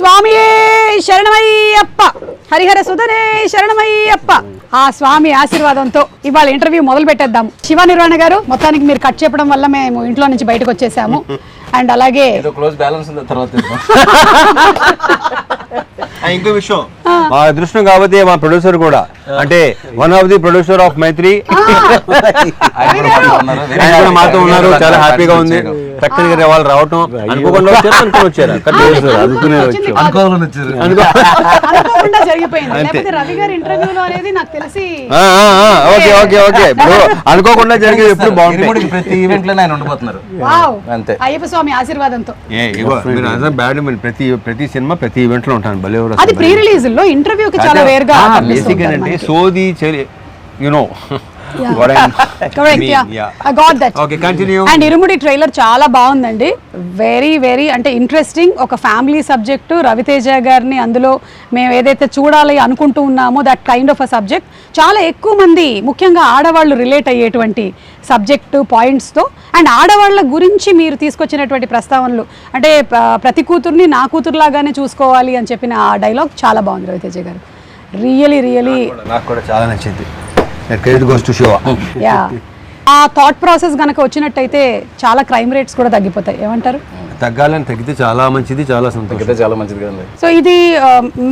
స్వామియే శరణమయ్యప్ప, హరిహర సుధనే శరణమయ్యప్ప. ఆ స్వామి ఆశీర్వాదంతో ఇవాళ ఇంటర్వ్యూ మొదలు పెట్టేద్దాం. శివ నిర్వాణ గారు, మొత్తానికి మీరు కట్ చెప్పడం వల్ల మేము ఇంట్లో నుంచి బయటకు వచ్చేసాము. అండ్ అలాగే ఇంకో విషయం, మా అదృష్టం కాబట్టి మా ప్రొడ్యూసర్ కూడా, అంటే one of the producer of Mythri మాతో ఉన్నారు. చాలా హ్యాపీగా ఉంది. చక్కగా వాళ్ళు రావటం అనుకోకుండా వచ్చారు. అనుకోకుండా జరిగేది ఎప్పుడు బాగుంటుంది. ప్రతి ఈవెంట్ లో ఆయన ఉండిపోతున్నారు. అయ్యప్ప స్వామి ఆశీర్వాదంతో ప్రతి సినిమా ప్రతి ఈవెంట్ లో ఉంటాను. భలే అది ప్రీ రిలీజ్ లో ఇంటర్వ్యూ కి చాలా వేర్ గా బేసిక్ అంటే సోది you know. And irumudi trailer చాలా బాగుందండి. వెరీ వెరీ అంటే ఇంట్రెస్టింగ్. ఒక ఫ్యామిలీ సబ్జెక్టు, రవితేజ గారిని అందులో మేము ఏదైతే చూడాలి అనుకుంటూ ఉన్నామో that kind of a subject చాలా ఎక్కువ మంది, ముఖ్యంగా ఆడవాళ్ళు రిలేట్ అయ్యేటువంటి సబ్జెక్టు పాయింట్స్తో. అండ్ ఆడవాళ్ళ గురించి మీరు తీసుకొచ్చినటువంటి ప్రస్తావనలు, అంటే ప్రతి కూతుర్ని నా కూతురులాగానే చూసుకోవాలి అని చెప్పిన ఆ డైలాగ్ చాలా బాగుంది రవితేజ గారు. రియలీ రియలీ నాకు కూడా చాలా నచ్చింది. ఆ థాట్ ప్రాసెస్ గనక వచ్చినట్టయితే చాలా క్రైమ్ రేట్స్ కూడా తగ్గిపోతాయి. ఏమంటారు? తగ్గాలని, తగ్గితే చాలా మంచిది, చాలా సంతోషం, చాలా మంచిది కదండి. సో ఇది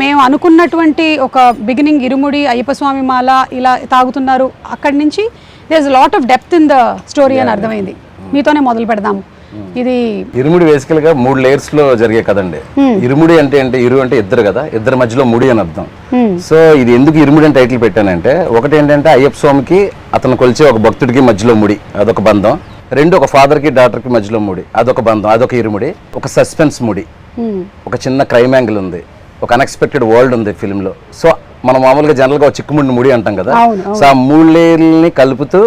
మేము అనుకున్నటువంటి ఒక బిగినింగ్, ఇరుముడి అయ్యప్ప స్వామి మాల ఇలా తాగుతున్నారు, అక్కడి నుంచి there is lot of depth in the story అని అర్థమైంది. మీతోనే మొదలు పెడదాము. ఇది ఇరుముడి బేసికల్ గా 3 layers లో జరిగే కదండి. ఇరుముడి అంటే ఇరు అంటే ఇద్దరు కదా, ఇద్దరి మధ్యలో ముడి అని అర్థం. సో ఇది ఎందుకు ఇరుముడి అని టైటిల్ పెట్టానంటే, ఒకటి ఏంటంటే అయ్యప్ప స్వామికి అతను కొలిచే ఒక భక్తుడికి మధ్యలో ముడి, అదొక బంధం. 2 ఒక ఫాదర్ కి డాటర్ కి మధ్యలో ముడి, అదొక బంధం, అదొక ఇరుముడి. ఒక సస్పెన్స్ ముడి, ఒక చిన్న క్రైమ్ యాంగిల్ ఉంది, ఒక అన్ఎక్స్పెక్టెడ్ వరల్డ్ ఉంది ఫిల్మ్ లో. సో మనం మామూలుగా జనరల్ గా చిక్కుముడిని ముడి అంటాం కదా. సో ఆ 3 layerలని కలుపుతూ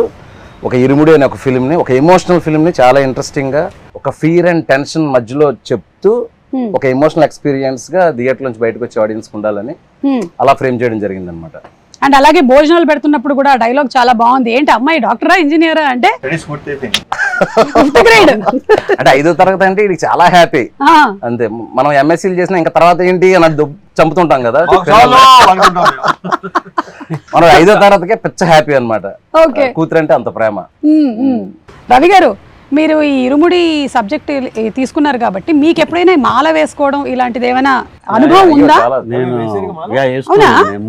ఒక ఇరుముడి అనే ఒక ఫిల్మ్ని, ఒక ఎమోషనల్ ఫిల్మ్ని చాలా ఇంట్రెస్టింగ్గా, ఒక ఫియర్ అండ్ టెన్షన్ మధ్యలో చెప్తూ ఒక ఎమోషనల్ ఎక్స్పీరియన్స్ గా థియేటర్ నుంచి బయటకు వచ్చే ఆడియన్స్ ఉండాలని అలా ఫ్రేమ్ చేయడం జరిగింది అనమాట. అండ్ అలాగే భోజనాలు పెడుతున్నప్పుడు కూడా డైలాగ్ చాలా బాగుంది. ఏంటి అమ్మాయి డాక్టరా ఇంజనీరా అంటే, అంటే 5వ తరగతి అంటే ఇది చాలా హ్యాపీ అంతే. మనం ఎంఎస్సీలు చేసినా ఇంకా తర్వాత ఏంటి అని చంపుతుంటాం కదా, మనం 5వ తరగతికే పిచ్చ హ్యాపీ అనమాట. కూతురు అంటే అంత ప్రేమ. రవి గారు, మీరు ఈ ఇరుముడి సబ్జెక్ట్ తీసుకున్నారు కాబట్టి మీకు ఎప్పుడైనా మాల వేసుకోవడం ఇలాంటిది ఏమైనా అనుభవం ఉందా? నేను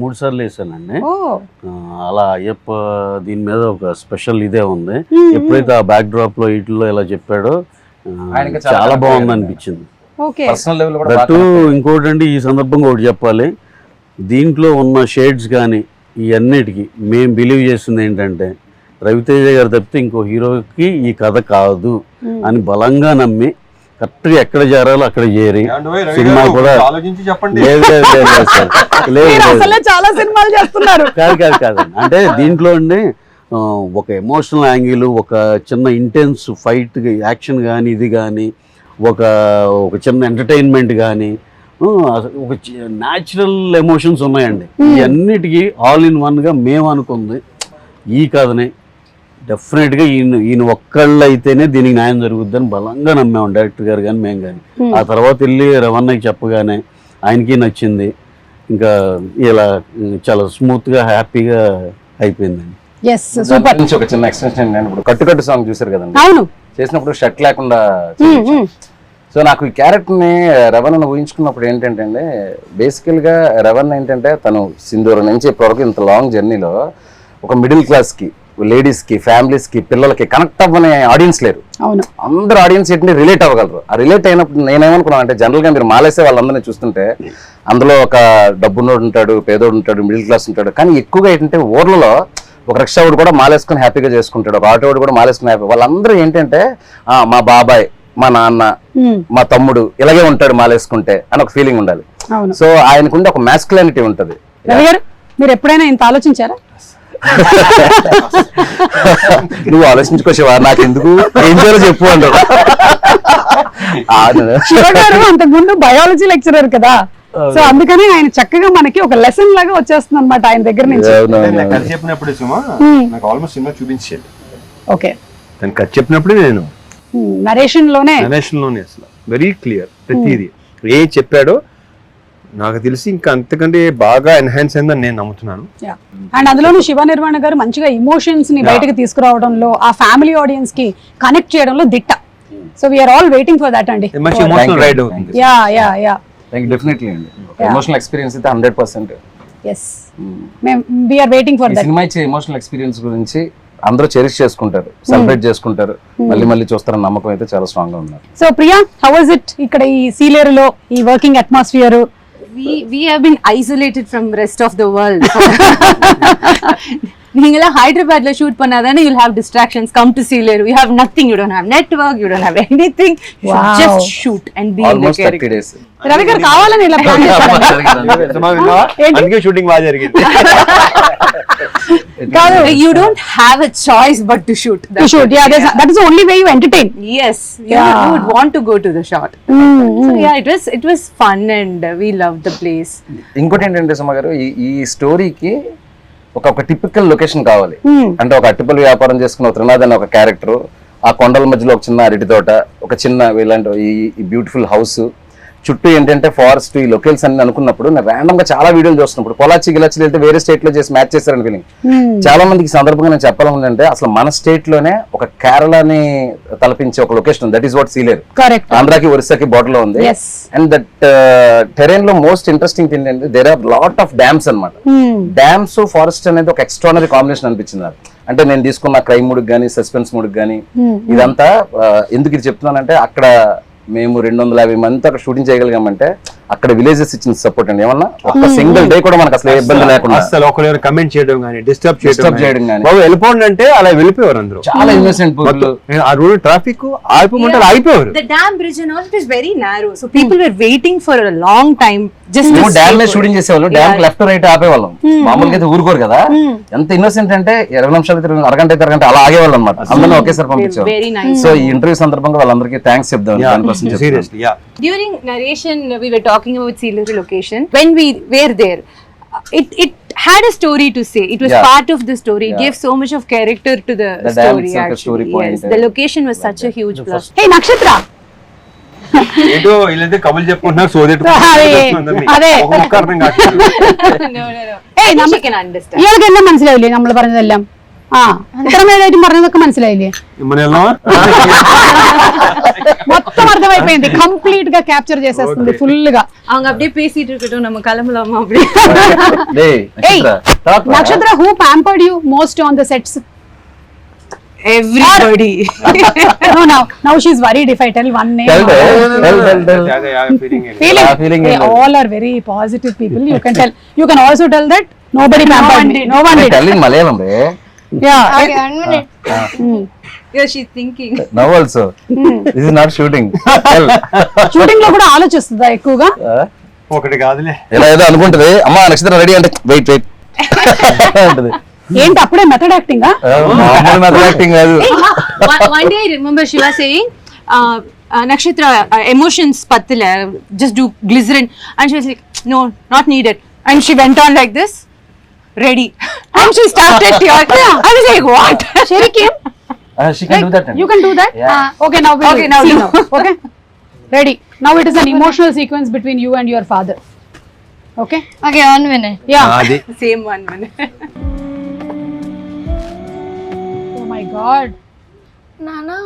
3 సార్లు వేసానండి. అలా అయ్యప్ప దీని మీద ఒక స్పెషల్ ఇదే ఉంది. ఎప్పుడైతే ఆ బ్యాక్ డ్రాప్ లో వీటిలో ఇలా చెప్పాడో చాలా బాగుంది అనిపించింది. ఇంకోటి అండి, ఈ సందర్భంగా ఒకటి చెప్పాలి, దీంట్లో ఉన్న షేడ్స్ కానీ ఈ అన్నిటికీ మేము బిలీవ్ చేస్తుంది ఏంటంటే, రవితేజ గారు తప్పితే ఇంకో హీరోకి ఈ కథ కాదు అని బలంగా నమ్మి కరెక్ట్గా ఎక్కడ చేరాలో అక్కడ చేరి సినిమా కూడా కాదు. అంటే దీంట్లో అండి ఒక ఎమోషనల్ యాంగిల్, ఒక చిన్న ఇంటెన్స్ ఫైట్ యాక్షన్ కానీ, ఇది కానీ ఒక చిన్న ఎంటర్టైన్మెంట్ కానీ, ఒక న్యాచురల్ ఎమోషన్స్ ఉన్నాయండి. ఇవన్నిటికీ ఆల్ ఇన్ వన్గా మేము అనుకుంది ఈ కథనే డెఫినెట్గా ఈయన ఒక్కళ్ళు అయితేనే దీనికి న్యాయం జరుగుద్దని బలంగా నమ్మాము, డైరెక్టర్ గారు కానీ మేము కానీ. ఆ తర్వాత వెళ్ళి రవణకి చెప్పగానే ఆయనకి నచ్చింది. ఇంకా ఇలా చాలా స్మూత్గా హ్యాపీగా అయిపోయిందండి. ఒక చిన్న ఎక్స్టెన్షన్, ఇప్పుడు కట్టు సాంగ్ చూసారు కదండి, చేసినప్పుడు షర్ట్ లేకుండా. సో నాకు ఈ క్యారెక్టర్ని రవణ ఊహించుకున్నప్పుడు ఏంటంటే అండి, బేసికల్గా రవణ ఏంటంటే తను సింధూరం నుంచి ఇప్పటివరకు ఇంత లాంగ్ జర్నీలో ఒక మిడిల్ క్లాస్కి, లేడీస్కి, ఫ్యామిలీస్కి, పిల్లలకి కనెక్ట్ అవ్వని ఆడియన్స్ లేరు. అందరూ ఆడియన్స్ ఏంటంటే రిలేట్ అవ్వగలరు. ఆ రిలేట్ అయినప్పుడు నేనేమనుకున్నాను అంటే, జనరల్గా మీరు మాలేసే వాళ్ళందరినీ చూస్తుంటే అందులో ఒక డబ్బున్నోడు ఉంటాడు, పేదోడు ఉంటాడు, మిడిల్ క్లాస్ ఉంటాడు. కానీ ఎక్కువగా ఏంటంటే ఊర్లలో ఒక రిక్షావాడు కూడా మాలేసుకుని హ్యాపీగా చేసుకుంటాడు, ఒక ఆటోవాడు కూడా మాలేసుకుని హ్యాపీ. వాళ్ళందరూ ఏంటంటే మా బాబాయ్, మా నాన్న, మా తమ్ముడు ఇలాగే ఉంటాడు మాలేసుకుంటే అని ఒక ఫీలింగ్ ఉండాలి. సో ఆయనకుంటే ఒక మ్యాస్కులానిటీ ఉంటుంది. మీరు ఎప్పుడైనా ఇంత ఆలోచించారా? నువ్వు ఆలోచించుకోవా, నాకు ఎందుకు, ఏం చేయాలో చెప్పు అంటారు. అంతకుముందు బయాలజీ లెక్చరర్ కదా, సో అందుకని ఆయన చక్కగా మనకి ఒక లెసన్ లాగా వచ్చేస్తుంది అనమాట ఆయన దగ్గర నుంచి. చెప్పినప్పుడు నాకు ఆల్మోస్ట్ సినిమా చూపించేది. ఓకే, కథ చెప్పినప్పుడు నేను నరేషన్ లోనే అసలు వెరీ క్లియర్ ప్రతిదీ ఏ చెప్పాడో నాకు తెలిసి ఇంకా అంతకంటే బాగా ఎన్హాన్స్ అయిందని నేను నమ్ముతున్నాను. అండ్ అందులోనూ శివ నిర్వాణ గారు మంచిగా ఎమోషన్స్ ని బయటకు తీసుకురావడంలో, ఆ ఫ్యామిలీ ఆడియన్స్ కి కనెక్ట్ చేయడంలో దిట్ట. So we're all waiting for that అండి. మంచి ఎమోషనల్ రైడ్ అవుతుంది. యా డెఫినెట్లీ అండి. ఎమోషనల్ ఎక్స్పీరియన్స్ అయితే 100%. yes we're waiting for that. సినిమా ఇచ్చే ఎమోషనల్ ఎక్స్పీరియన్స్ గురించి అందరూ చెరిష్ చేసుకుంటారు, సెలబ్రేట్ చేసుకుంటారు, మళ్ళీ చూస్తారన్న నమ్మకం అయితే చాలా స్ట్రాంగ్ గా ఉన్నారు. So Priya, how was it ఇక్కడ ఈ సీలేరులో ఈ working atmosphere? We have been isolated from rest of the world. நீங்கள ஹைதராபாத்ல ஷூட் பண்ணாதானே you'll have distractions. Come to Sealeru, you have nothing, you don't have network, you don't have anything. You should just shoot and be Almost in the character. 30 days. Ravi గారు కావాలని ఇలా plan చేశారు. అందుకే shooting బాగా జరిగింది. You don't have a choice but to shoot. To shoot, yeah, that is the only way you entertain. Yes, you would want to go to the shot. So yeah, it was fun and we loved the place. ఇంకోటి ఏంటంటే సుమ గారు, ఈ స్టోరీకి ఒక typical location కావాలి. అంటే ఒక అట్టిపల్లి వ్యాపారం చేసుకున్న త్రినాథ్ అనే ఒక క్యారెక్టర్, ఆ కొండల మధ్యలో ఒక చిన్న అరటి తోట, ఒక చిన్న ఇలాంటి ఈ బ్యూటిఫుల్ హౌస్, చుట్టూ ఏంటంటే ఫారెస్ట్, ఈ లొకేల్స్ అన్ని అనుకున్నప్పుడు నేను ర్యాండమ్ గా చాలా వీడియోలు చూస్తున్నప్పుడు పొలాచి గిలాచి వెళ్తే వేరే స్టేట్ లో చేసి మ్యాచ్ చేశారని ఫీలింగ్. చాలా మందికి సందర్భంగా నేను చెప్పాలంటే అసలు మన స్టేట్ లోనే ఒక కేరళని తలపించే ఒక location, that is what Sileru. Correct. ఆంధ్రాకి ఒరిస్సాకి బోర్డర్ లో ఉంది. అండ్ దట్ టెరైన్ లో మోస్ట్ ఇంట్రెస్టింగ్ థింగ్ ఏంటంటే there are lot of dams అన్నమాట. డ్యామ్స్ ఫారెస్ట్ అనేది ఒక ఎక్స్ట్రానరీ కాంబినేషన్ అనిపించింది నాకు. అంటే నేను తీసుకున్న క్రైమ్ మూడ్ కానీ సస్పెన్స్ మూడ్ కానీ ఇదంతా ఎందుకు ఇది చెప్తున్నానంటే, అక్కడ మేము 250 మంది అక్కడ షూటింగ్ చేయగలిగామంటే అక్కడ విలేజెస్ ఇచ్చిన సపోర్ట్ అండి. ఏమన్నా ఒక సింగిల్ డే కూడా మనకు అసలు ఇబ్బంది లేకుండా, అసలు ఒకరు కమెంట్ చేయడం కానీ డిస్టర్బ్ చేయడం కానీ, బాబు వెళ్ళిపోండి అంటే అలా వెళ్ళిపోయారు అందరూ. చాలా ఇన్నోసెంట్ పీపుల్. ఆ రోడ్ ట్రాఫిక్ ఆగిపోమంటే అయిపోయారు. The dam bridge and all, it is very narrow, so people were waiting for a long time just to dam మీద షూటింగ్ చేసేవాళ్ళు, డ్యామ్ లెఫ్ట్ రైట్ ఆపేవాళ్ళం. మామూలుగా అయితే ఊరుకోరు కదా. ఎంత ఇన్నోసెంట్ అంటే 20 నిమిషాలు అరగంట అయితే అరగంట అలా ఆగేవాళ్ళు అనమాట. అందరినీ ఒకేసారి పంపించారు. very nice. సో ఈ ఇంటర్వ్యూ సందర్భంగా వాళ్ళందరికీ థ్యాంక్స్ చెప్దాం. Seriously yeah. During narration we were talking about Sealeru location. When we were there, it had a story to say. It was part of the story. It gave so much of character to the story actually. Yes, the location was such a huge plus. హే నక్షత్ర, ఏదో వీళ్ళైతే కబులు చెప్పుకుంటున్నారు, సోదెట్టు അതെ ఒక అర్థం కాదు. No. ഏയ് She can understand. ഇയാൾക്ക് എല്ലാം മനസ്സിലായില്ലേ നമ്മൾ പറഞ്ഞതെല്ലാം? ആ ഇത്രമേലായിട്ടും പറഞ്ഞതൊക്കെ മനസ്സിലായില്ലേ? మొత్తం అర్థమైపోయింది, కంప్లీట్ గా క్యాప్చర్ చేసేస్తుంది ఫుల్ గా. அவங்க அப்படியே பேசிட்டு இருக்கட்டும், நம்ம கிளம்பலாமா அப்படியே. Hey, Nakshatra, who pampered you most on the sets? Everybody. Now she's worried if I tell one name. Feeling. They all are very positive people. You can tell. You can also tell that nobody pampered me. No one did. Tell in Malayalam, re. Yeah. Okay, 1 minute. Yeah, she's thinking. Now also. This is not shooting. Shooting లో కూడా ఆలోచిస్తుందా ఎక్కువగా? ఒకటి కాదులే, ఇలా ఏదో అనుకుంటది, అమ్మా నక్షత్రం ready అంటే వెయిట్ అంటది. ఏంటి అప్పుడే మెథడ్ యాక్టింగ్? యాక్టింగ్ కాదు. One day I remember she was saying, Nakshatra, emotions pattila, just do glycerin, and she was like, no, not needed, and she went on like this, ready, and she started tearing. I was like, what? Sherikim, She can do that. you can do that? Yeah. Okay, now Okay, now see you now. Okay, ready. Now it is an emotional sequence between you and your father. Okay? Okay, 1 minute. Yeah. అది Same one minute. Oh my God. Nana.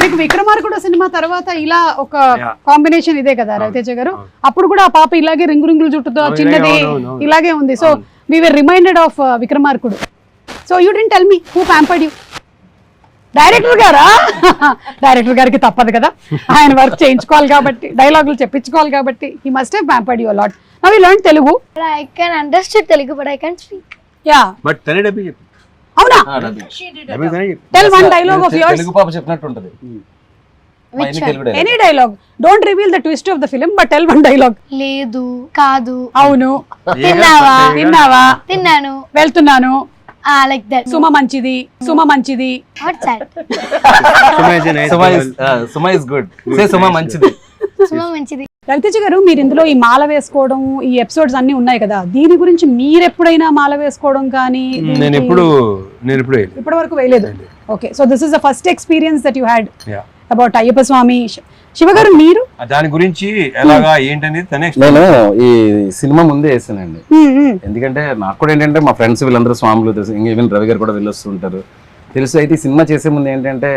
మీకు విక్రమార్కుడు cinema తర్వాత ఇలా ఒక Yeah. Combination ఇదే కదా రవితేజ గారు? అప్పుడు కూడా ఆ పాప ఇలాగే రింగుల జుట్టుతో చిన్నది అవును. ఇలాగే ఉంది. So we were reminded of Vikramarkudu. So you didn't tell me who pampered you? Director గారా? డైరెక్టర్ గారికి తప్పదు కదా, ఆయన వర్క్ చేయించుకోవాలి కాబట్టి, డైలాగులు చెప్పించుకోవాలి కాబట్టి. He must have pampered you a lot. Now you learn Telugu. But I can understand Telugu, but I can't speak. Yeah, but తనే డబ్బి చెప్పు. అవునా? డబ్బి తనే చెప్పు. Tell one dialogue of yours. Telugu పాప చెప్పినట్టు ఉంటది. Any dialogue. Don't reveal the twist of the film, but tell one dialogue. లేదు, కాదు, అవును, తిన్నావా, తిన్నావా, తిన్నాను, వెళ్తున్నాను, like that. సుమ మంచిది, సుమ మంచిది. What's that? Suma is good. Say Suma మంచిది. సుమ మంచిది. రవితేజ గారు, మీరు ఇందులో ఈ మాల వేసుకోవడం, ఈ ఎపిసోడ్స్ అన్ని ఉన్నాయి కదా, దీని గురించి మీరు ఎప్పుడైనా మాల వేసుకోవడం కానీ? నేను ఎప్పుడు ఇప్పటి వరకు వేయలేదు. Okay, so this is the first experience that you had. About Ayyappa Swamy. Shiva garu మీరు దాని గురించి ఎలాగా ఏంటనేది తనే నేను ఈ సినిమా ముందే వేసానండి. ఎందుకంటే నాకు కూడా ఏంటంటే మా ఫ్రెండ్స్ వీళ్ళందరూ స్వాములు తెలుసు, ఇంకా ఈవెన్ రవి గారు కూడా వెళ్ళొస్తుంటారు తెలుసు. అయితే ఈ సినిమా చేసే ముందు ఏంటంటే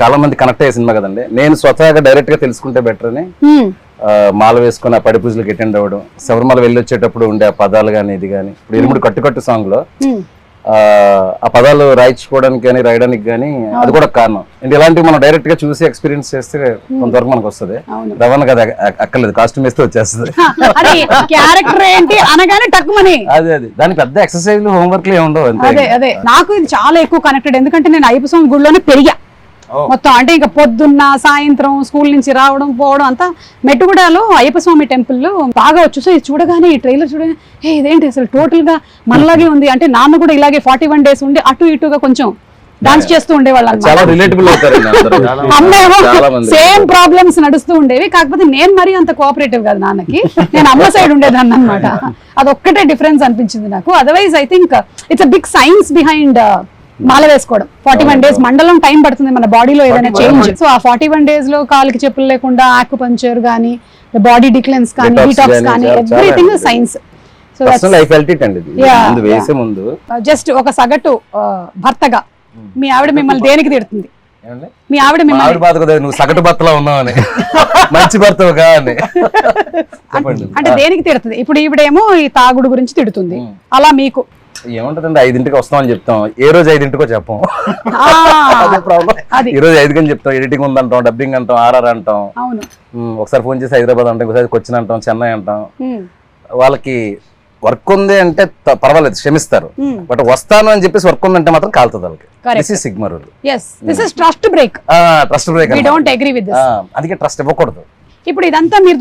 చాలా మంది కనెక్ట్ అయ్యే సినిమా కదండి. నేను స్వతహాగా డైరెక్ట్ గా తెలుసుకుంటే బెటర్ అని మాల వేసుకుని ఆ పడి పూజలకు అటెండ్ అవ్వడం, శబరిమల వెళ్ళి వచ్చేటప్పుడు ఉండే ఆ పదాలు కానీ ఇది కానీ, ఇప్పుడు ఇరుముడి కట్టు సాంగ్ లో ఆ పదాలు రాయించుకోవడానికి కానీ రాయడానికి కానీ అది కూడా కారణం. అంటే ఇలాంటివి మనం డైరెక్ట్ గా చూసి ఎక్స్పీరియన్స్ చేస్తే కొంతవరకు మనకు వస్తుంది. రవాణా కదా అక్కర్లేదు, కాస్ట్యూమ్ వేస్తే వచ్చేస్తుంది. క్యారెక్టర్ ఏంటి అనగానే టక్కుమని అదే దాని పెద్ద ఎక్సర్సైజ్ హోంవర్క్ లే ఉండవు. అదే నాకు ఇది చాలా ఎక్కువ కనెక్టెడ్. ఎందుకంటే నేను అయ్యప్ప స్వామి గుడిలోనే పెరిగా మొత్తం. అంటే ఇంకా పొద్దున్న సాయంత్రం స్కూల్ నుంచి రావడం పోవడం అంతా మెట్టుగూడలో అయ్యప్ప స్వామి టెంపుల్ బాగా వచ్చు. సో ఇది చూడగానే ఈ ట్రైలర్ చూడగానే ఇదేంటి అసలు టోటల్ గా మనలాగే ఉంది. అంటే నాన్న కూడా ఇలాగే 41 days ఉండి అటు ఇటుగా కొంచెం డాన్స్ చేస్తూ ఉండేవాళ్ళు. సేమ్ ప్రాబ్లమ్స్ నడుస్తూ ఉండేవి. కాకపోతే నేను మరీ అంత కోఆపరేటివ్ కాదు నాన్నకి, నేను అమ్మ సైడ్ ఉండేదాన్ని అనమాట. అదొక్కటే డిఫరెన్స్ అనిపించింది నాకు. Otherwise I think it's a big science behind మాల వేసుకోవడం. 41 days మండలం టైం పడుతుంది మన బాడీలో ఏదైనా చేంజ్. సో ఆ 41 days లో కాలికి చెప్పులు లేకుండా ఆక్యుపంక్చర్ కానీ, బాడీ డిక్లెన్స్ కానీ, డీటాక్స్ కానీ, ఎవ్రీథింగ్ సైన్స్. సో జస్ట్ ఒక సగటు భర్తగా మీ ఆవిడ మిమ్మల్ని దేనికి తిడుతుంది? మీ ఆవిడ మిమ్మల్ని నువ్వు సగటు భర్తలో ఉన్నావని, మంచి భర్తగా అని అంటే దేనికి తిడుతుంది? ఇప్పుడు ఈవిడేమో ఈ తాగుడు గురించి తిడుతుంది, అలా మీకు ఏముంటదండి? 5ంటికి వస్తామని చెప్తాం, ఏ రోజు 5ంటికో చెప్పం. ఈ రోజు 5 గంటలు చెప్తాం, ఎడిటింగ్ ఉందంటాం, డబ్బింగ్ అంటాం, ఆర్ఆర్ అంటాం, ఒకసారి ఫోన్ చేసి హైదరాబాద్ అంటాం, ఒకసారి కొచ్చిన్ అంటాం, చెన్నై అంటాం. వాళ్ళకి వర్క్ ఉంది అంటే పర్వాలేదు, క్షమిస్తారు. బట్ వస్తాను అని చెప్పేసి వర్క్ ఉందంటే మాత్రం కాలుతుంది వాళ్ళకి. Sigma rule. Trust break. Trust break. అందుకే ట్రస్ట్ ఇవ్వకూడదు. ఇప్పుడు ఇదంతా మీరు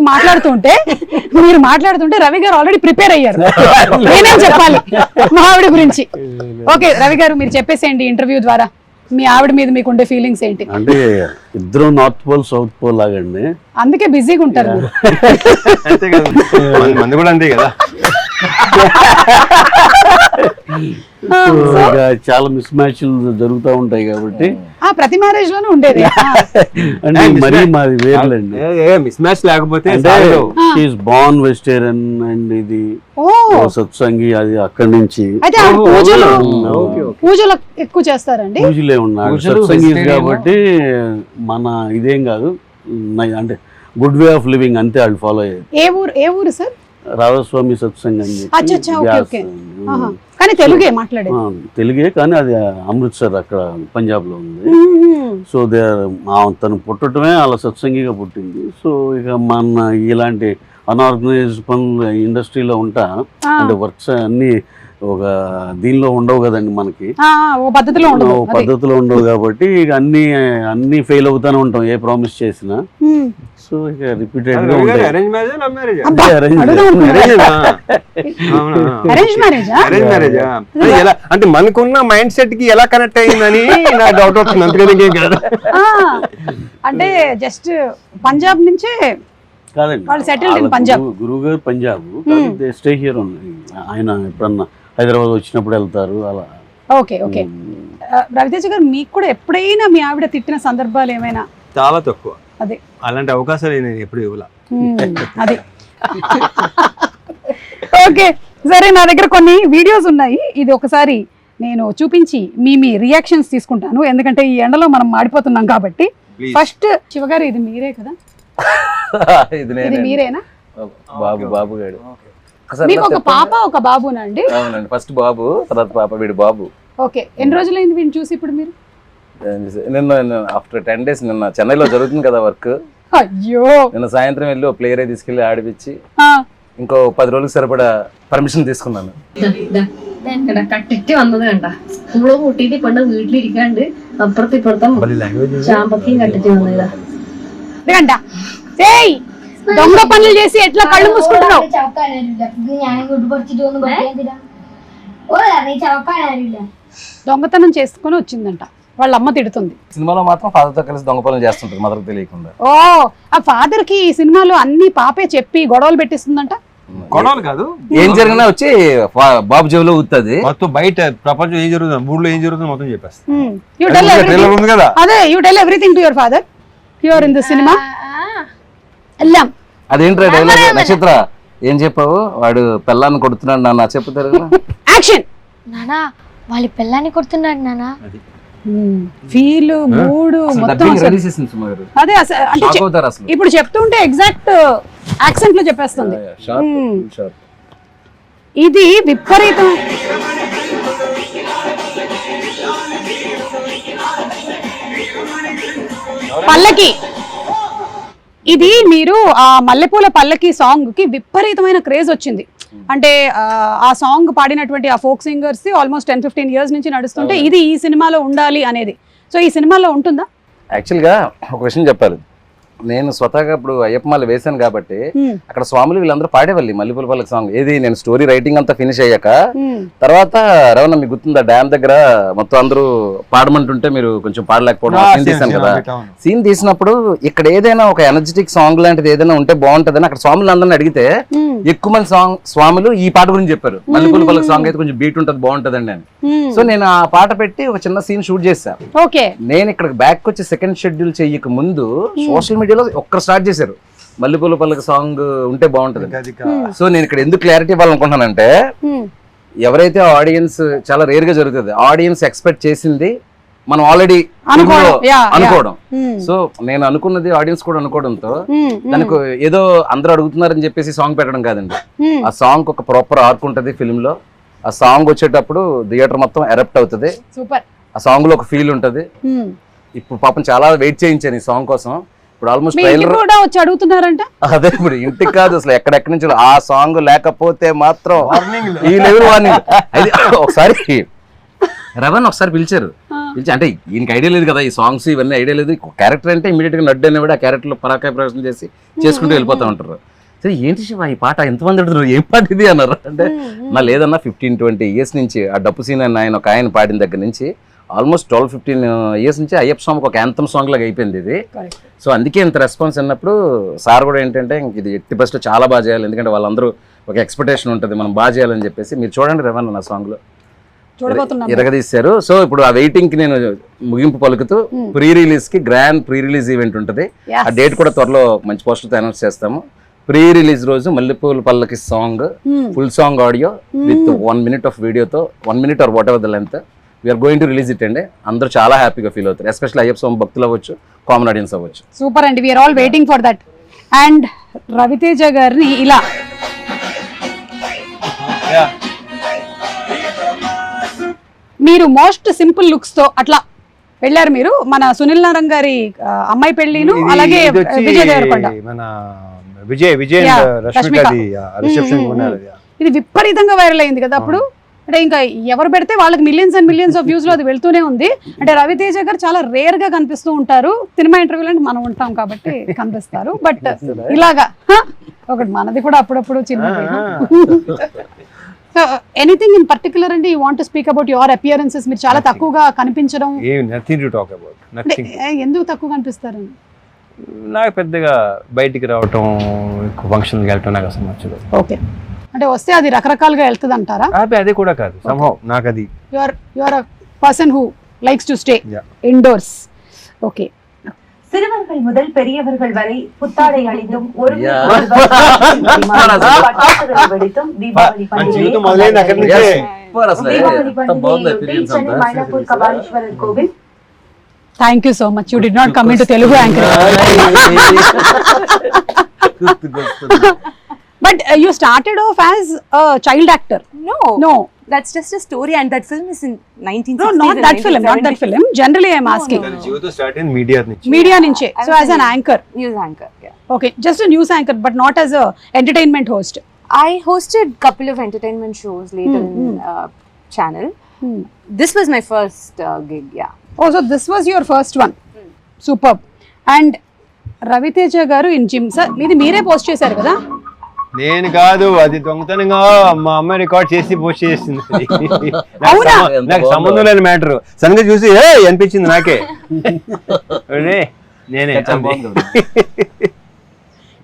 మాట్లాడుతుంటే రవి గారు ఆల్రెడీ ప్రిపేర్ అయ్యారు. నేనేం చెప్పాలి మా ఆవిడ గురించి? ఓకే రవి గారు మీరు చెప్పేసేయండి ఇంటర్వ్యూ ద్వారా మీ ఆవిడ మీద మీకు ఉండే ఫీలింగ్స్ ఏంటి? అంటే ఇద్దరు నార్త్ పోల్ సౌత్ పోల్ లాగండి, అందుకే బిజీగా ఉంటారు. మంది కూడా అంతే కదా. చాలా మిస్ మ్యాచ్లు జరుగుతూ ఉంటాయి కాబట్టి ప్రతి మ్యారేజ్ లోనే ఉండేది. అంటే మరీ మాది వేర్లండి, మిస్ మ్యాచ్ లేకపోతే. బార్న్ వెజిటేరియన్ అండ్ ఇది సత్సంగి, అది అక్కడి నుంచి పూజలు ఎక్కువ చేస్తారండి. పూజలే ఉన్నాడు సత్సంగి కాబట్టి మన ఇదేం కాదు, అంటే గుడ్ వే ఆఫ్ లివింగ్ అంతే వాళ్ళు ఫాలో అయ్యేది. ఏ ఊరు సార్? రాధాస్వామి సత్సంగ్ అని కానీ తెలుగే మాట్లాడేది. తెలుగే కానీ అది అమృత్సర్ అక్కడ పంజాబ్ లో ఉంది. సో తను పుట్టడమే అలా సత్సంగిగా పుట్టింది. సో ఇక మన ఇలాంటి అన్ఆర్గనైజ్డ్ పనులు ఇండస్ట్రీలో ఉంటా అంటే వర్క్స్ అన్ని ఒక దీనిలో ఉండవు కదండి మనకి, పద్ధతిలో ఉండవు కాబట్టి ఇక అన్ని ఫెయిల్ అవుతానే ఉంటాం ఏ ప్రామిస్ చేసినా. సో ఇక రిపీటెడ్ గా ఉంటాయి. అంటే మనకున్న మైండ్ సెట్ కి ఎలా కనెక్ట్ అయ్యిందని నా డౌట్ వస్తుంది. అందుకని కాదు అంటే జస్ట్ పంజాబ్ నుంచే కాదండి, గురువు గారు పంజాబ్, స్టే హియర్ ఉంది. ఆయన ఎప్పుడన్నా హైదరాబాద్ వచ్చినప్పుడు వెళ్తారు అలా. ఓకే ఓకే రవితేజ గారు మీకు కూడా ఎప్పుడైనా మీ ఆవిడ తిట్టిన సందర్భాలు ఏమైనా? చాలా తక్కువ. అదే అలాంటి అవకాశాలు నేను ఎప్పుడు ఇవ్వలా. అది ఓకే సరే, నా దగ్గర కొన్ని వీడియోస్ ఉన్నాయి. ఇది ఒకసారి నేను చూపించి మీ రియాక్షన్స్ తీసుకుంటాను, ఎందుకంటే ఈ ఎండలో మనం మాడిపోతున్నాం కాబట్టి. ఫస్ట్ శివగారు ఇది మీరే కదా? ఇది మీరేనా? బాబు గారు. మీకు ఒక పాప ఒక బాబునండి? అవునండి, ఫస్ట్ బాబు, తర్వాత పాప, వీడు బాబు. ఓకే, ఎన్ని రోజులైంది వీడిని చూసి ఇప్పుడు మీరు? నిన్న ఆఫ్టర్ 10 days, నిన్న చెన్నైలో జరుగుతుంది కదా వర్క్. అయ్యో, నిన్న సాయంత్రం వెళ్ళి ఒక ప్లేయర్ తీసుకెళ్లి ఆడిపించి ఇంకో 10 రోజులకు സരിപട പെർമിഷൻ తీసుకున్నాను. കട്ടിട്ട് വന്നതണ്ട സ്കൂള് കൂട്ടിട്ട് പണ്ട് വീട്ടിലിരിക്കാണ്ട് അപ്പുറത്ത് ഇപ്പുറത്തും ചാമ്പക്കയും കട്ടിട്ട് വന്നതാ. దొంగ పనులు చేసి ఎట్లా కళ్ళు మూసుకుంటున్నావు? దొంగతనం చేసుకుని వచ్చిందంట, వాళ్ళ అమ్మ తిడుతుంది. సినిమాలో మాత్రం ఫాదర్ తో కలిసి దొంగ పనులు చేస్తుంటారు, మదర్ తెలియకుండా. ఓ, ఆ ఫాదర్ కి ఈ సినిమాలో అన్ని పాపే చెప్పి గొడవలు పెట్టిస్తుందంట. కొనాలి కాదు, ఏం జరిగినా వచ్చి బాబు జేబులో ఊతుంది. మొత్తం బయట ప్రపంచం ఏం జరుగుతుంది, ఊళ్ళో ఏం జరుగుతుంది మొత్తం చెప్పేస్తా. యూ టెల్ ట్రైలర్ ఉంది కదా, అదే you tell everything to your father here in this cinema. వెళ్ళాం. అదేంట్రా డైలాగ్ నక్షత్ర ఏం చెప్పావు? వాడు పెళ్ళాన్ని కొడుతున్నాడు నాన్న, చెప్పుతారు కదా. యాక్షన్. నానా వాళ్ళ పిల్లాన్ని కొడుతున్నాడు నానా. ఫీల్ మూడ్ మొత్తం అదే అంటే ఇప్పుడు చెప్తుంటే ఎగ్జాక్ట్ యాక్సెంట్ లో చెప్పేస్తుంది. ఇది విపరీతం. పల్లకి ఇది మీరు ఆ మల్లెపూల పల్లకి సాంగ్ కి విపరీతమైన క్రేజ్ వచ్చింది. అంటే ఆ సాంగ్ పాడినటువంటి ఆ ఫోక్ సింగర్స్ ఆల్మోస్ట్ 10-15 ఇయర్స్ నుంచి నడుస్తుంటే ఇది ఈ సినిమాలో ఉండాలి అనేది. సో ఈ సినిమాలో ఉంటుందా? యాక్చువల్గా ఒక విషయం చెప్పాలి, నేను స్వతహాగా ఇప్పుడు అయ్యప్ప మాల వేశాను కాబట్టి అక్కడ స్వాములు వీళ్ళందరూ పాడేవాళ్ళు మల్లెపూల పల్లకి సాంగ్. ఏది నేను స్టోరీ రైటింగ్ అంతా ఫినిష్ అయ్యాక తర్వాత రవణ మీకు గుర్తుందా డ్యామ్ దగ్గర మొత్తం అందరూ పాడమంటుంటే మీరు కొంచెం పాడలేకపోవడం సీన్ తీసాను కదా. సీన్ తీసినప్పుడు ఇక్కడ ఏదైనా ఒక ఎనర్జెటిక్ సాంగ్ లాంటిది ఏదైనా ఉంటే బాగుంటదని అక్కడ స్వాములు అందరిని అడిగితే ఎక్కువ మంది స్వాములు ఈ పాట గురించి చెప్పారు. మల్లెపూల పల్లకి సాంగ్ అయితే కొంచెం బీట్ ఉంటది బాగుంటదండి అని. సో నేను ఆ పాట పెట్టి ఒక చిన్న సీన్ షూట్ చేశాను. నేను ఇక్కడ బ్యాక్ వచ్చి సెకండ్ షెడ్యూల్ చెయ్యక ముందు సోషల్ మీడియాలో ఒక్కరు స్టార్ట్ చేశారు మల్లెపూల పల్లకి సాంగ్ ఉంటే బాగుంటది. సో నేను ఇక్కడ ఎందుకు క్లారిటీ ఇవ్వాలనుకుంటున్నానంటే ఎవరైతే ఆడియన్స్ చాలా రేర్ గా జరుగుతుంది, ఆడియన్స్ ఎక్స్పెక్ట్ చేసింది మనం ఆల్రెడీ అనుకోవడం. సో నేను అనుకున్నది ఆడియన్స్ కూడా అనుకోవడంతో దానికి ఏదో అందరూ అడుగుతున్నారని చెప్పేసి సాంగ్ పెట్టడం కాదండి. ఆ సాంగ్ ఒక ప్రాపర్ ఆర్క్ ఉంటది ఫిల్మ్ లో. ఆ సాంగ్ వచ్చేటప్పుడు థియేటర్ మొత్తం ఎరప్ట్ అవుతుంది. ఆ సాంగ్ లో ఒక ఫీల్ ఉంటది. ఇప్పుడు పాపం చాలా వెయిట్ చేయించాను ఈ సాంగ్ కోసం. ఇప్పుడు ఆల్మోస్ట్ ట్రైలర్ వచ్చి అడుగుతున్నారంట. అదే ఇప్పుడు ఇంటికి కాదు అసలు ఎక్కడెక్కడి నుంచి ఆ సాంగ్ లేకపోతే మాత్రం ఈ లెవెల్ వార్నింగ్. అది ఒకసారి రవణ్ ఒకసారి పిలిచారు, అంటే ఈయనకి ఐడియా లేదు కదా ఈ సాంగ్స్ ఇవన్నీ ఐడియా లేదు. క్యారెక్టర్ అంటే ఇమీడియట్ గా నడ్డు అనేవాడు ఆ క్యారెక్టర్ లో పరాకాయ ప్రవేశం చేసి చేసుకుంటూ వెళ్ళిపోతా ఉంటారు. సరే ఏంటి శివ ఈ పాట ఎంతమంది అడుగుతున్నారు, ఏం పాట ఇది అన్నారు. అంటే నా లేదన్నా 15-20 ఇయర్స్ నుంచి ఆ డప్పు సీన్ అని ఆయన ఒక ఆయన పాడిన దగ్గర నుంచి ఆల్మోస్ట్ 12-15 ఇయర్స్ నుంచి అయ్యప్ప స్వామికి ఒక యాంథమ్ సాంగ్ లాగా అయిపోయింది ఇది. సో అందుకే ఇంత రెస్పాన్స్ అన్నప్పుడు సార్ కూడా ఏంటంటే ఇది ఎట్టి బెస్ట్ చాలా బాగా చేయాలి, ఎందుకంటే వాళ్ళందరూ ఒక ఎక్స్పెక్టేషన్ ఉంటుంది మనం బాగా చేయాలని చెప్పేసి. మీరు చూడండి రవణ నా సాంగ్ లో ఇరగదీశారు. సో ఇప్పుడు ఆ వెయిటింగ్ కి నేను ముగింపు పలుకుతూ ప్రీ రిలీజ్ కి గ్రాండ్ ప్రీ రిలీజ్ ఈవెంట్ ఉంటుంది. ఆ డేట్ కూడా త్వరలో మంచి పోస్టర్తో అనౌన్స్ చేస్తాము. ప్రీ రిలీజ్ రోజు Mallepoola Pallaki song full song audio with 1 minute of వీడియోతో 1 minute or whatever the length we're going to release it అండి. అందరూ చాలా హ్యాపీగా ఫీల్ అవుతారు, ఎస్పెషల్లీ అయ్యప్ప స్వామి భక్తులు అవ్వచ్చు, కామన్ ఆడియన్స్ అవ్వచ్చు. సూపర్ అండి, we're all waiting for that. And Ravi Teja గారిని ఇలా మీరు మోస్ట్ సింపుల్ లుక్స్ తో అట్లా వెళ్ళారు మీరు. మన సునీల్ నారాయణ గారి అమ్మాయి పెళ్లిను అలాగే విజయ్ దేవరకొండ ఇది విపరీతంగా వైరల్ అయింది కదా అప్పుడు. అంటే ఇంకా ఎవరు పెడితే వాళ్ళకి millions and millions of views లో అది వెళ్తూనే ఉంది. అంటే రవితేజ గారు చాలా రేర్ గా కనిపిస్తూ ఉంటారు సినిమా ఇంటర్వ్యూలో, అంటే మనం ఉంటాం కాబట్టి కనిపిస్తారు. బట్ ఇలాగా ఒకటి మనది కూడా అప్పుడప్పుడు చిన్న. సో ఎనీథింగ్ ఇన్ పర్టికులర్ అండి you want to speak about your appearances? మీరు చాలా తక్కువగా కనిపించడం. ఎందుకు తక్కువ కనిపిస్తారు? నాకు పెద్దగా బయటికి రావటం, ఫంక్షన్కి వెళ్ళటం నాకు అసలు నచ్చదు. ఓకే, అంటే వస్తే అది రకరకాలుగా వెళ్తుంది అంటారా? అదే కూడా కాదు, నాకు అది your person who likes to stay indoors. Okay, சிறுவர்கள் முதல் பெரியவர்கள் வரை புத்தாடை அணிந்தும் ஒரு வெடித்தும் தீபாவளி மயிலாப்பூர் கபாலீஸ்வரர் கோவில். Thank you so much. You did not come into Telugu anchor. But you started off as a child actor. No. That's just a story, and that film is in 1960s. No, not that film. Not that film. Generally, I am asking. జీవితం start in media నుంచి. Media nunche. So as an anchor. News anchor. Yeah. Okay, just a news anchor, but not as a entertainment host. I hosted couple of entertainment shows later in channel. This was my first gig. Yeah. Oh, so this was your first one. Superb. And Raviteja garu in gym. Sir, మీది మీరే post చేశారు కదా? నేను కాదు, అది దొంగతనంగా మా అమ్మాయి రికార్డ్ చేసి పోస్ట్ చేసింది. నాకు సంబంధం లేని మ్యాటర్. సడన్గా చూసి అనిపించింది నాకే, నేనే.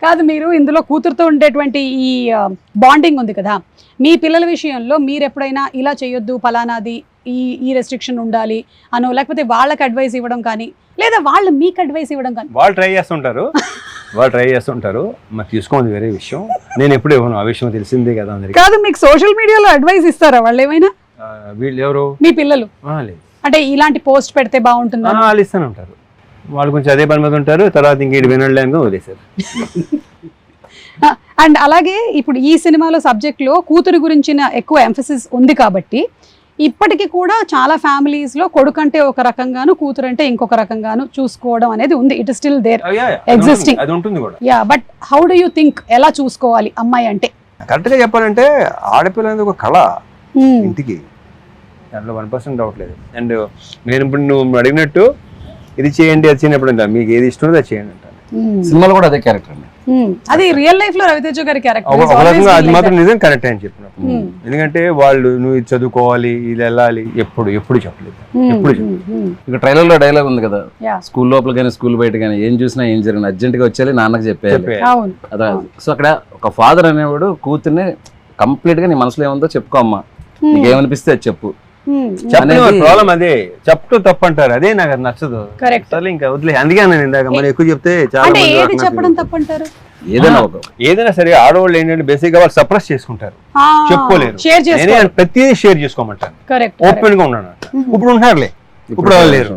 కాదు, మీరు ఇందులో కూతురుతో ఉండేటువంటి ఈ బాండింగ్ ఉంది కదా, మీ పిల్లల విషయంలో మీరు ఎప్పుడైనా ఇలా చేయొద్దు ఫలానాది ఈ రెస్ట్రిక్షన్ ఉండాలి అనో, లేకపోతే వాళ్ళకి అడ్వైస్ ఇవ్వడం కానీ, లేదా వాళ్ళు మీకు అడ్వైస్ ఇవ్వడం కానీ? వాళ్ళు ట్రై చేస్తుంటారు, మరి తీసుకోండి వేరే విషయం. నేను ఎప్పుడు ఇవ్వను, ఆ విషయం తెలిసిందే కదా అందరికి. కాదు, మీకు సోషల్ మీడియాలో అడ్వైస్ ఇస్తారా వాళ్ళు ఏమైనా? వీళ్ళు ఎవరు? మీ పిల్లలు. లేదు, అంటే ఇలాంటి పోస్ట్ పెడితే బాగుంటుందా? వాళ్ళు ఇస్తూనే ఉంటారు, వాళ్ళు కొంచెం అదే పని మీద ఉంటారు, తర్వాత ఇంకేటి వినలేక వదిలేశారు. అండ్ అలాగే ఇప్పుడు ఈ సినిమాలో సబ్జెక్ట్లో కూతురు గురించిన ఎక్కువ ఎంఫసిస్ ఉంది కాబట్టి ఇప్పటికీ కూడా చాలా ఫ్యామిలీస్ లో కొడుకు అంటే ఒక రకంగాను కూతురు అంటే ఇంకొక రకంగాను చూసుకోవడం అనేది ఉంది. It is still there existing. అది ఉంటుంది కూడా. Yeah, but how do you think ఎలా చూసుకోవాలి అమ్మాయి అంటే? కరెక్ట్ గా చెప్పాలంటే ఆడపిల్ల అనేది ఒక కళ ఇంటికి, దాంట్లో 1% డౌట్ లేదు. అండ్ నేను ఇప్పుడు నువ్వు అడిగినట్టు ఇది చేయండి అది చేయనప్పుడు అంట, మీకు ఏది ఇష్టం అది చేయండి అంటాను. సినిమాలో కూడా అదే క్యారెక్టర్ అండి. అది రియల్ లైఫ్ లో రవితేజ గారి క్యారెక్టర్. అది మాత్రం నిజం కరెక్ట్ అని చెప్పినప్పుడు, ఎందుకంటే వాళ్ళు నువ్వు ఇది చదువుకోవాలి ఇది వెళ్ళాలి ఎప్పుడు చెప్పలేదు. ఇక ట్రైలర్ లో డైలాగ్ ఉంది కదా, స్కూల్ లోపల కానీ స్కూల్ బయట కానీ ఏం చూసినా ఏం జరిగిన అర్జెంట్ గా వచ్చేయాలి నాన్నకి చెప్పేయాలి. అదే. సో అక్కడ ఒక ఫాదర్ అనేవాడు కూతుర్ని కంప్లీట్ గా నీ మనసులో ఏముందో చెప్పుకో అమ్మా, నీకేమనిపిస్తే అది చెప్పు. ప్రాబ్లం అదే, చెప్తూ తప్పు అంటారు, అదే నాకు అది నచ్చదు. ఇంకా వదిలే, అందుకే నేను ఇందాక మరి ఎక్కువ చెప్తే చాలా చెప్పడం తప్పు అంటారు. ఏదైనా సరే ఆడవాళ్ళు ఏంటంటే బేసిక్ గా వాళ్ళు సప్రెస్ చేసుకుంటారు, చెప్పుకోలేరు. ప్రతిదీ షేర్ చేసుకోమంటారు, ఓపెన్ గా ఉన్నాను. ఇప్పుడు ఉంటారులే, ఇప్పుడు లేరు.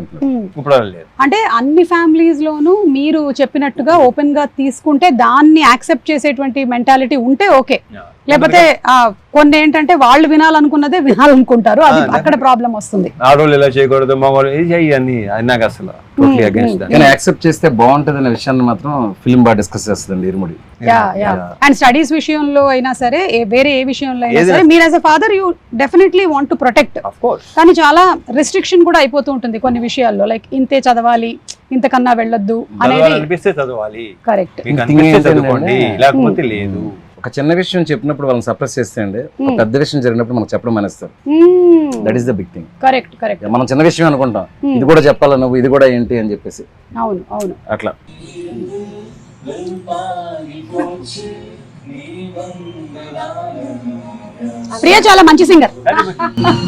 అంటే అన్ని ఫ్యామిలీస్ లోనూ మీరు చెప్పినట్టుగా ఓపెన్ గా తీసుకుంటే దాన్ని యాక్సెప్ట్ చేసేటువంటి మెంటాలిటీ ఉంటే ఓకే. లేకపోతే కొన్ని ఏంటంటే వాళ్ళు వినాలనుకున్నదే వినాలనుకుంటారు, అది అక్కడ ప్రాబ్లం వస్తుంది. ఆడవాళ్ళు ఇలా చేయకూడదు, మగవాళ్ళు ఇది చెయ్యి అది నాకు అసలు యాక్సెప్ట్ చేస్తే బాగుంటది అనే విషయాన్ని మాత్రం ఫిల్మ్ బాగా డిస్కస్ చేస్తుంది ఇరుముడి. అండ్ స్టడీస్ విషయంలో అయినా సరే, వేరే ఏ విషయంలో అయినా సరే, మీరు as a father you definitely want to protect. కానీ చాలా రిస్ట్రిక్షన్ కూడా అయిపోతూ ఉంటుంది కొన్ని విషయాల్లో, లైక్ ఇంతే చదవాలి ఇంతకన్నా వెళ్ళొద్దు అనేది. కరెక్ట్. లేకపోతే లేదు. ఒక చిన్న విషయం చెప్పినప్పుడు వాళ్ళని సప్రెస్ చేస్తే అండి, ఒక పెద్ద విషయం జరిగినప్పుడు మనకు చెప్పడం మానేస్తారు. That is the big thing. Correct correct. మనం చిన్న విషయం అనుకుంటాం, ఇది కూడా చెప్పాలా నువ్వు, ఇది కూడా ఏంటి అని చెప్పేసి. అవును అవును, అట్లా. ప్రియా చాలా మంచి singer.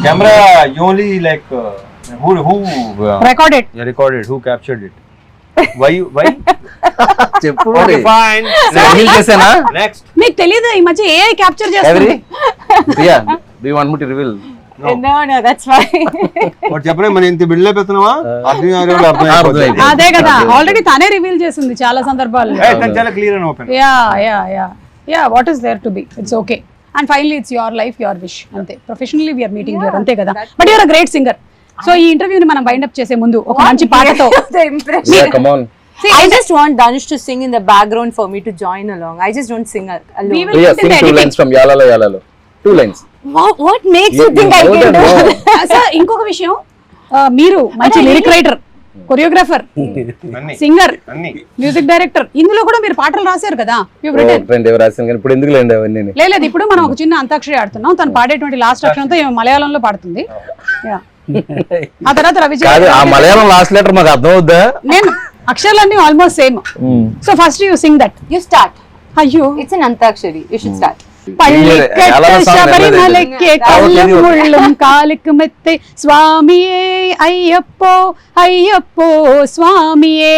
Camera you only like who recorded who captured it? why చెప్పు. okay fine, రివీల్ చేసానా? next. మీకు తెలియదు ఈ మధ్య AI క్యాప్చర్ చేస్తుంది. Priya, do you want me to reveal? No, that's fine. What చెప్పనే మన ఇంత బిల్డ్ అయిపోతున్నావా? అర్థం అదే కదా, ఆల్రెడీ తనే రివీల్ చేసింది చాలా సందర్భాల్లో. చాలా clear and open. Yeah what is there to be, it's okay. And finally it's your life your wish, అంతే. Professionally we are meeting here, అంతే కదా. But your a great singer. So ఈ ఇంటర్వ్యూని మనం వైండ్ అప్ చేసే ముందు ఒక మంచి పాటతో. The impression. Yeah, come on. See, I just want Danush to sing in the background for me to join along. I just don't sing alone. We will Priya, put in sing the 2 editing. lines from Yalalo Yalalo. 2 lines. What makes you think I can do? Sir ఇంకొక విషయం, మీరు మంచి lyric writer, choreographer, singer, music director, ఇందులో కూడా మీరు పాటలు రాశారు కదా. ఇప్పుడు ఎందుకు లేండి అవన్నీ. లేదు, ఇప్పుడు మనం ఒక చిన్న అంతాక్షరి ఆడుతున్నాం, తను పాడేటువంటి లాస్ట్ అక్షరంతో మలయాళంలో పాడుతుంది. ఆ తర్వాత రవిజయ్. ఆ మలయాళం లాస్ట్ లెటర్ మాకు అర్థం అవుద్దా? నేను అక్షరాలన్నీ almost same. So first you sing that. You start. అయ్యో, It's an antakshari. You should start. ശബരിമലയ്ക്ക് കള്ളും മുള്ളും കാലിക്ക് മെത്തെ സ്വാമിയേ അയ്യപ്പോ അയ്യപ്പോ സ്വാമിയേ.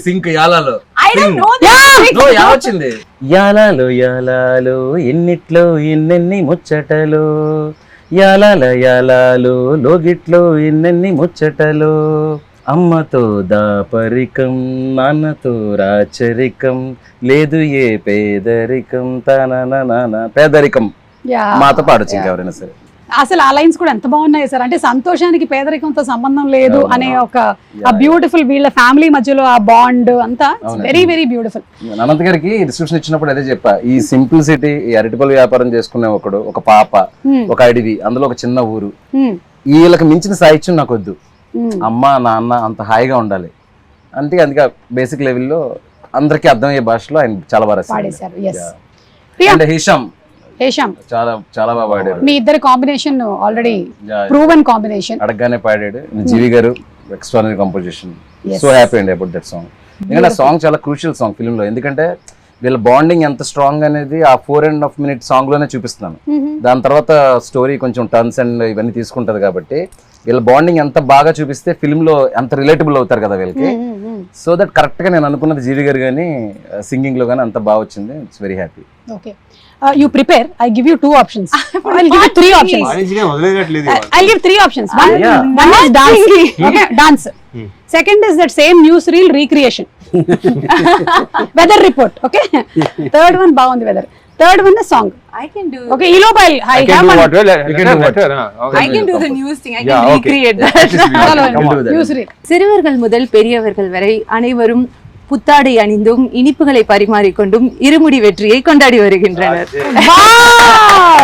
Sync యాలాలో. I don't know that. వచ్చింది. యాలాలో యాలాలో ఎన్నిట్లో ఎన్నెన్ని ముచ్చటలో, యాలాల యాలాలో లోగిట్లో ఎన్నెన్ని ముచ్చటలో, అమ్మతో దాపరికం నాన్నతో రాచరికం, లేదు ఏ పేదరికం తన పేదరికం. మాతో పాడొచ్చు ఇంకెవరైనా సరే. అసలు ఆ లైన్స్ కూడా ఎంత బాగున్నాయి సార్. అంటే సంతోషానికి పేదరికంతో సంబంధం లేదు అనే ఒక బ్యూటిఫుల్, వీళ్ళ ఫ్యామిలీ మధ్యలో ఆ బాండ్ అంతా వెరీ వెరీ బ్యూటిఫుల్. అనంత్ గారికి డిస్క్రిప్షన్ ఇచ్చినప్పుడు అదే చెప్పా, ఈ సింప్లిసిటీ, ఈ అరటిపల్లి వ్యాపారం చేసుకునే ఒకడు, ఒక పాప, ఒక అడవి, అందులో ఒక చిన్న ఊరు, వీళ్ళకి మించిన సాహిత్యం నాకు వద్దు. అమ్మ నాన్న అంత హాయిగా ఉండాలి అంటే, అందుకే బేసిక్ లెవెల్లో అందరికీ అర్థమయ్యే భాషలో ఆయన చాలా బాగా రాశారు. హేషామ్ చాలా చాలా బాగా పాడారు. మీ ఇద్దరు కాంబినేషన్ ఆల్రెడీ ప్రూవెన్ కాంబినేషన్. అడగగానే పాడాడు. జీవి గారు ఎక్స్ట్రానరీ కంపోజిషన్. సో హ్యాపీ అండి అబౌట్ దట్ సాంగ్. ఎందుకంటే ఆ సాంగ్ చాలా క్రూషియల్ సాంగ్ ఫిల్మ్ లో, ఎందుకంటే వీళ్ళ బాండింగ్ ఎంత స్ట్రాంగ్ అనేది ఆ 4.5 minute సాంగ్ లోనే చూపిస్తున్నాను. దాని తర్వాత స్టోరీ కొంచెం టర్న్స్ అండ్ ఇవన్నీ తీసుకుంటది కాబట్టి వీళ్ళ బాండింగ్ ఎంత బాగా చూపిస్తే ఫిల్మ్ లో ఎంత రిలేటబుల్ అవుతారు కదా వీళ్ళకి. సో దట్ కరెక్ట్ గా నేను అనుకున్నది జీవి గారు కానీ సింగింగ్ లో కానీ అంత బాగా వచ్చింది. It's very happy. Okay, you prepare, I give you 2 options. I'll give you 3 options. వాణిజ్యంగా వదిలేయట్లేదు. I'll give 3 options. One is dance. Okay, dance. Second is that same newsreel recreation. Weather report. Okay. Third one బాగుంది weather. Third one is song. I can do. Okay, Ilobile. I can have do one. what? You can do what? I can do the news thing. I Yeah, can okay. recreate that. Come on. Newsreel. சிறுவர்கள் முதல் பெரியவர்கள் வரை அனைவரும் புத்தாடை அணிந்தும் இனிப்புகளை பரிமாறிக்கொண்டும் இருமுடி வெற்றியை கொண்டாடி வருகின்றனர். Wow!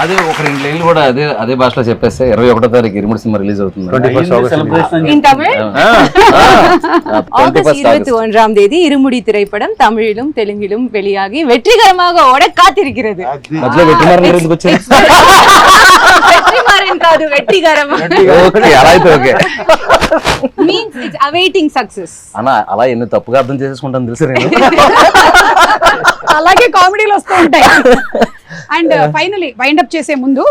అదే ఒక 2 లైన్లు కూడా అదే భాషలో చెప్పేస్తే 21వ తారీఖు ఇరుముడి సినిమా రిలీజ్ అవుతుంది. 21st August. In Tamil? August 21ஆம் தேதி இருமுடி திரைப்படம் தமிழிலும் தெலுங்கிலும் வெளியாகி வெற்றிகரமாக ஓட காத்திருக்கிறது. మధ్యలో వెట్టిమారన్ ఎందుకు వచ్చారు? வெற்றிமாறன் కాదు, வெற்றிகரமாக. ఓకే, అలా అయితే okay. Means it's awaiting success. అన్న అలా ఎన్ని తప్పుగా అర్థం చేసేసుకుంటాను తెలుసు నేను. అలాగే కామెడీలు వస్తూ ఉంటాయి. అండ్ ఫైనలీ వైండ్ అప్ చేసే ముందు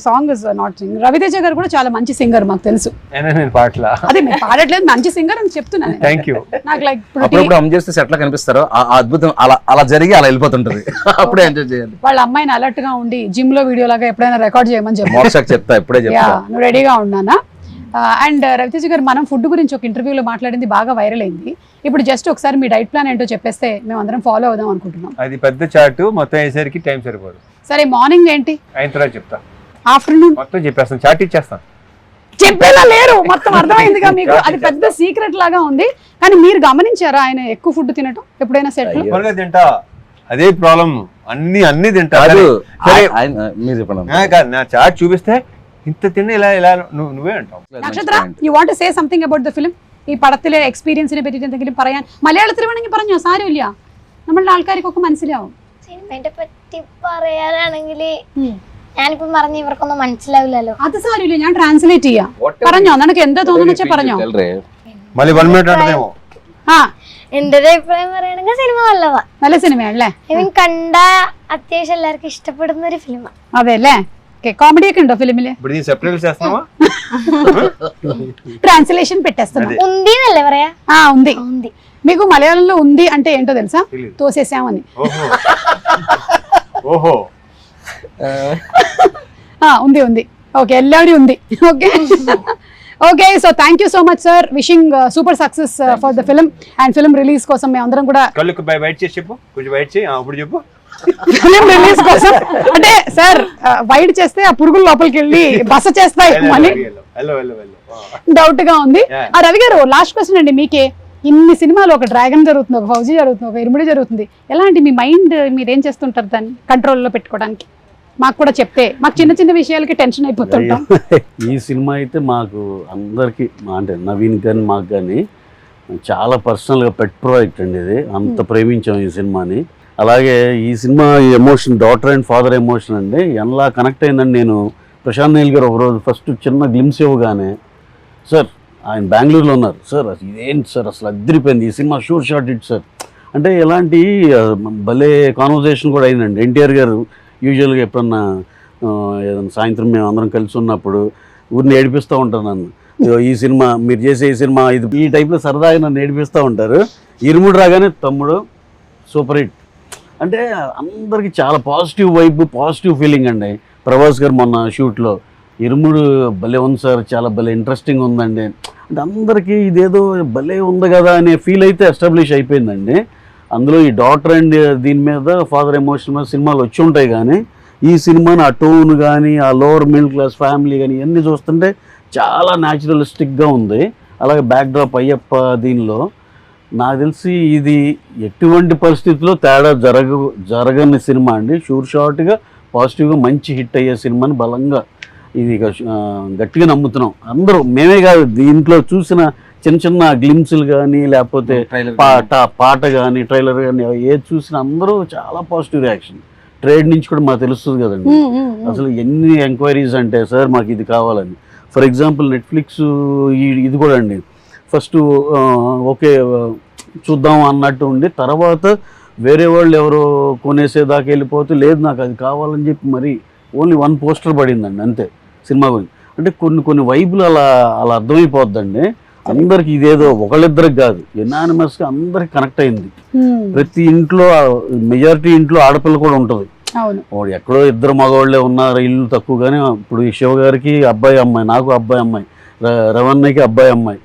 song is not sing. Ravi Teja గారు కూడా చాలా మంచి సింగర్ మాకు తెలుసు. నేను పాటలా అదే మీరు పాడట్లేదు, మంచి సింగర్ అని చెప్తున్నాను. Thank you. నాకు లైక్ అప్పుడప్పుడు అమ్ చేస్తే సెట్లా కనిపిస్తారో ఆ అద్భుతం అలా జరిగి అలా వెళ్ళిపోతుంటది. అప్పుడే ఎంజాయ్ చేయాలి. వాళ్ళ అమ్మాయిని అలర్ట్ గా ఉండి జిమ్ లో వీడియో లాగా ఎప్పుడైనా రికార్డ్ చేయమని చెప్పి మోక్షకు చెప్తా, ఇప్పుడే చెప్తా. నువ్వు రెడీగా ఉన్నానా? అండ్ రవితేజ గారు, మనం ఫుడ్ గురించి ఒక ఇంటర్వ్యూలో మాట్లాడింది బాగా వైరల్ అయింది. ఇప్పుడు జస్ట్ ఒకసారి మీ డైట్ ప్లాన్ ఏంటో చెప్పేస్తే మేము అందరం ఫాలో అవుదాం అనుకుంటున్నాం. అది పెద్ద చార్ట్, మొత్తం అయ్యేసరికి టైం సరిపోదు. సరే, మార్నింగ్ ఏంటి, అయిన తర్వాత చెప్తా. ఆఫ్టర్నూన్ మొత్తం చెప్పేస్తాను, చార్ట్ ఇచ్చేస్తాను. చెప్పేలా లేరు, మొత్తం అర్థమైందిగా మీకు. అది పెద్ద సీక్రెట్ లాగా ఉంది. కానీ మీరు గమనించారా ఆయన ఎక్కువ ఫుడ్ తినటం ఎప్పుడైనా సెట్? తింటా, అదే ప్రాబ్లం. అన్ని తింటా. సరే మీరు చెప్పండి. నా చార్ట్ చూపిస్తే ఇంత തിന്നെ ఇలా నువ్వే అంటావు. നക്ഷത്ര, you want to say something about the film? ഈ പടത്തിലെ എക്സ്പീരിയൻസിനെ പറ്റിയിട്ട് എന്തെങ്കിലും പറയാൻ? മലയാളത്തിൽ വേണമെങ്കിൽ പറഞ്ഞോ, സാരമില്ല, നമ്മളുടെ ആൾക്കാർക്കൊക്കെ മനസ്സിലാവും. സിനിമയെ പറ്റി പറയാനാണെങ്കിൽ ഞാനിപ്പം പറഞ്ഞ ഇവർക്കൊന്നും മനസ്സിലാവില്ലല്ലോ. അത് സാരമില്ല, ഞാൻ ട്രാൻസ്ലേറ്റ് ചെയ്യാം. പറഞ്ഞോ, നിനക്ക് എന്താ തോന്നുന്നു വെച്ചാൽ പറഞ്ഞോ. మళ్ళీ 1 minute అంటదేమో. ആ, എന്റെ ഒരു അഭിപ്രായം പറയുകയാണെങ്കിൽ സിനിമ നല്ലതാ. നല്ല സിനിമയാണല്ലേ? ഐ മീൻ കണ്ട അത്യാവശ്യം എല്ലാവർക്കും ഇഷ്ടപ്പെടുന്ന ഒരു ഫിലിമാണ്. അതെ അല്ലേ? కామెడీ ഒക്കെ ఉണ്ടോ ఫిలిమిല്? ఇప్పుడు దీన్ని సెపరేట్ చేస్తున్నావా? ట్రాన్స్లేషన్ పెట్టేస్తున్నా. ఉంది എന്നല്ലേ പറയാ? ఉంది. ఉంది. మీకు మలయాళంలో ఉంది అంటే ఏంటో తెలుసా? తోసేసామని. ఓహో. ఉంది. ఓకే, എല്ലാവരും ఉంది. Okay. Okay, so thank you so much sir. Wishing super success for the film and film release కోసం మేము అందరం కూడా. కళ్ళకు బయట చేసి చెప్పు, కొంచెం బయట చేయి. అప్పుడు చెప్పు. ఫిలిం రిలీజ్ కోసం అంటే సార్ వైడ్ చేస్తే ఆ పురుగుల లోపలికి వెళ్ళి బస చేస్తాయి మళ్ళీ డౌట్ గా ఉంది. ఆ రవి గారు, లాస్ట్ క్వశ్చన్ అండి మీకే. ఇన్ని సినిమాలు, ఒక డ్రాగన్ జరుగుతుంది, ఒక ఫౌజీ జరుగుతుంది, ఒక ఇరుముడి జరుగుతుంది. ఎలాంటి మీ మైండ్ మీరేం చేస్తుంటారు దాన్ని కంట్రోల్లో పెట్టుకోవడానికి? మాకు కూడా చెప్తే, మాకు చిన్న చిన్న విషయాలకి టెన్షన్ అయిపోతుంటాం. ఈ సినిమా అయితే మాకు అందరికి, అంటే నవీన్ కానీ మాకు కానీ చాలా పర్సనల్గా పెట్ ప్రాజెక్ట్ అండి ఇది. అంత ప్రేమించాం ఈ సినిమాని. అలాగే ఈ cinema emotion, daughter and father emotion అండి, ఎలా కనెక్ట్ అయిందని నేను ప్రశాంత్ నీల్ గారు ఒకరోజు ఫస్ట్ చిన్న గ్లిమ్స్ ఇవ్వగానే, సార్ ఆయన బెంగళూరులో ఉన్నారు, సార్ ఇదేంటి సార్ అసలు అదిరిపోయింది ఈ cinema, sure shot it sir అంటే ఇలాంటి భలే కాన్వర్జేషన్ కూడా అయిందండి. ఎన్టీఆర్ గారు యూజువల్గా ఎప్పుడన్నా ఏదైనా సాయంత్రం మేము అందరం కలిసి ఉన్నప్పుడు ఊరిని ఏడిపిస్తూ ఉంటారు నన్ను, ఈ సినిమా మీరు చేసే ఈ సినిమా ఇది, ఈ టైప్లో సరదాగా నన్ను ఏడిపిస్తూ ఉంటారు. ఇరుముడు రాగానే తమ్ముడు సూపర్ హిట్ అంటే అందరికీ చాలా పాజిటివ్ వైబ్, పాజిటివ్ ఫీలింగ్ అండి. ప్రభాస్ గారు మొన్న షూట్లో ఇరుముడు భలే ఉంది సార్, చాలా భలే ఇంట్రెస్టింగ్ ఉందండి అంటే అందరికీ ఇదేదో భలే ఉంది కదా అనే ఫీల్ అయితే ఎస్టాబ్లిష్ అయిపోయిందండి. అందులో ఈ డాటర్ అండ్ దీని మీద ఫాదర్ ఎమోషన్ మీద సినిమాలు వచ్చి ఉంటాయి, కానీ ఈ సినిమాని ఆ టోన్ కానీ ఆ లోవర్ మిడిల్ క్లాస్ ఫ్యామిలీ కానీ ఇవన్నీ చూస్తుంటే చాలా న్యాచురలిస్టిక్గా ఉంది. అలాగే బ్యాక్డ్రాప్ అయ్యప్ప దీనిలో నాకు తెలిసి ఇది ఎటువంటి పరిస్థితుల్లో తేడా జరగని సినిమా అండి. షూర్ షార్ట్గా పాజిటివ్గా మంచి హిట్ అయ్యే సినిమాని బలంగా ఇది గట్టిగా నమ్ముతున్నాం అందరూ. మేమే కాదు, దీంట్లో చూసిన చిన్న చిన్న గ్లిమ్స్లు కానీ లేకపోతే పాట కానీ ట్రైలర్ కానీ ఏది చూసినా అందరూ చాలా పాజిటివ్ రియాక్షన్. ట్రేడ్ నుంచి కూడా మాకు తెలుస్తుంది కదండి, అసలు ఎన్ని ఎంక్వైరీస్ అంటే సార్ మాకు ఇది కావాలని. ఫర్ ఎగ్జాంపుల్ నెట్ఫ్లిక్స్ ఇది కూడా అండి, ఫస్ట్ ఓకే చూద్దాం అన్నట్టు ఉండి తర్వాత వేరే వాళ్ళు ఎవరో కొనేసేదాకా వెళ్ళిపోతే లేదు నాకు అది కావాలని చెప్పి మరి ఓన్లీ 1 పోస్టర్ పడిందండి అంతే సినిమా గురించి. అంటే కొన్ని వైపులు అలా అర్థమైపోద్దండి అందరికి. ఇదేదో ఒకళ్ళిద్దరికి కాదు, ఎనానిమస్గా అందరికి కనెక్ట్ అయింది. ప్రతి ఇంట్లో మెజారిటీ ఇంట్లో ఆడపిల్ల కూడా ఉంటుంది. వాడు ఎక్కడో 2 మగవాళ్ళే ఉన్నారు, ఇల్లు తక్కువ. కానీ ఇప్పుడు ఈ శివ గారికి అబ్బాయి అమ్మాయి, నాకు అబ్బాయి అమ్మాయి, రవణ్యకి అబ్బాయి అమ్మాయి,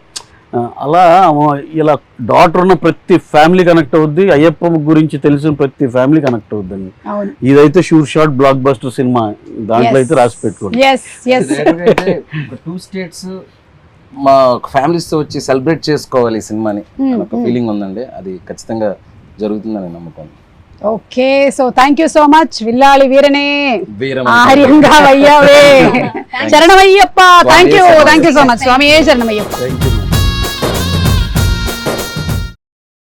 అలా ఇలా డాటర్ ఉన్న ప్రతి ఫ్యామిలీ కనెక్ట్ అవుద్ది. అయ్యప్ప గురించి తెలిసిన ప్రతి ఫ్యామిలీ కనెక్ట్ అవుద్దండి. ఇదైతే sure shot blockbuster cinema, దాంట్లో అయితే రాసి పెట్టుకోండి. 2 స్టేట్స్ మా ఫ్యామిలీస్ తో వచ్చి సెలబ్రేట్ చేసుకోవాలి ఈ సినిమాని ఒక ఫీలింగ్ ఉందండి. అది ఖచ్చితంగా జరుగుతుందని నమ్ముతాను. Okay, so thank you so much. విల్లాలి వీరనే ఆర్యంగా వయ్యావే. శరణమయ్యప్ప. Thank you so much. స్వామి శరణమయ్యప్ప.